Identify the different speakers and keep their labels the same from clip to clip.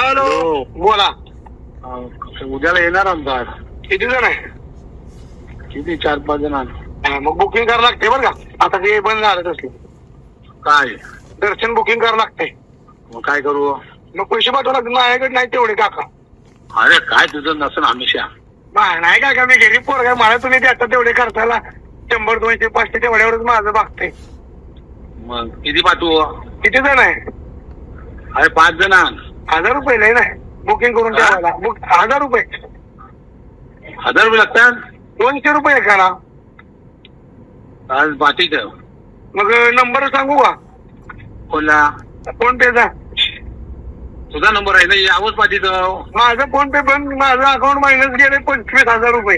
Speaker 1: Hello बोला.
Speaker 2: उद्याला येणार आमदार.
Speaker 1: किती जण आहे?
Speaker 2: किती 4-5 जण.
Speaker 1: मग बुकिंग करावं लागते बरं का. आता ते बंद झालं तसले.
Speaker 2: काय
Speaker 1: दर्शन बुकिंग करावं लागतंय.
Speaker 2: मग काय करू?
Speaker 1: मग पैसे पाठवा लागतील. माझ्याकडे नाही तेवढे काका.
Speaker 2: अरे काय तुझं नसेल हमेशा.
Speaker 1: नाही काका मी गरीब पोरगा. मला तुम्ही देता तेवढे खर्चाला 100, 200, 500 तेवढ्यावरच माझं भागतंय.
Speaker 2: मग किती पाठवू?
Speaker 1: किती जण आहे?
Speaker 2: अरे 5 जण.
Speaker 1: 1000 रुपये लय नाही बुकिंग करून ठेवायला. 1000 रुपये.
Speaker 2: 1000 रुपये लागतात.
Speaker 1: 200 रुपये एकाला.
Speaker 2: आज बाटी ठेव.
Speaker 1: मग नंबर सांगू का?
Speaker 2: कोणला?
Speaker 1: फोन पेचा.
Speaker 2: तुझा नंबर आहे ना, यावंच पाठीत.
Speaker 1: माझं फोन पे बंद. माझं अकाउंट मायनस गेले 25,000 रुपये.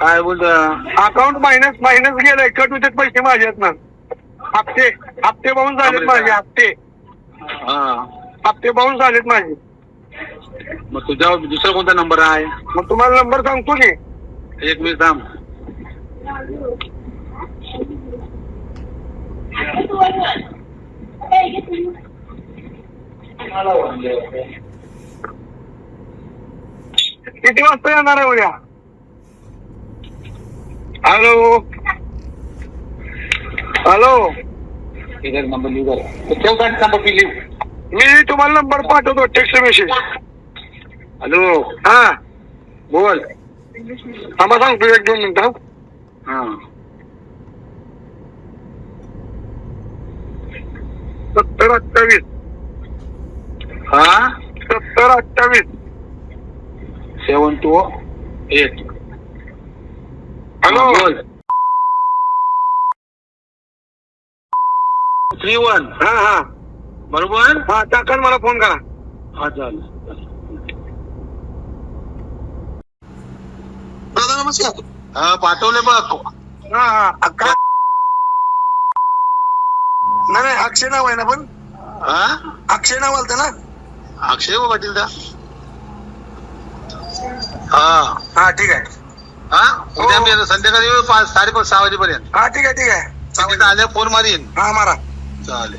Speaker 2: काय बोलत?
Speaker 1: अकाउंट मायनस गेलंय. कट होते पैसे माझ्यात ना. हप्ते बाहून झालेत माझे. हप्ते बाहून झालेत माझे.
Speaker 2: मग तुझ्या दुसरा कोणता नंबर आहे?
Speaker 1: मग तुम्हाला नंबर सांगतो की.
Speaker 2: 1 मिनिट थांब.
Speaker 1: किती वाजता येणार आहे उद्या? हॅलो
Speaker 2: इधर नंबर लिहू कर. नंबर लिहू.
Speaker 1: मी तुम्हाला नंबर पाठवतो टेक्स्ट मेसेज.
Speaker 2: हॅलो
Speaker 1: हा
Speaker 2: बोल.
Speaker 1: थांबा सांगतो 1-2 मिनिटं.
Speaker 2: हा
Speaker 1: 70-28.
Speaker 2: हा
Speaker 1: 70-28.
Speaker 2: 728.
Speaker 1: हॅलो
Speaker 2: बोल. 31.
Speaker 1: हा
Speaker 2: बरोबर.
Speaker 1: हा टाका मला फोन करा.
Speaker 2: हा चालेल.
Speaker 1: दादा नमस्कार.
Speaker 2: हा पाठवले बघ.
Speaker 1: हा नाही अक्षय नाव आहे ना. पण
Speaker 2: हा
Speaker 1: अक्षय नाव आलतं ना.
Speaker 2: अक्षय पाटील का? हा
Speaker 1: हा ठीक आहे.
Speaker 2: हा उद्या मी संध्याकाळी 5-6 वाजेपर्यंत.
Speaker 1: हा ठीक आहे.
Speaker 2: आल्या फोन मारीन.
Speaker 1: हा मारा.
Speaker 2: चालेल.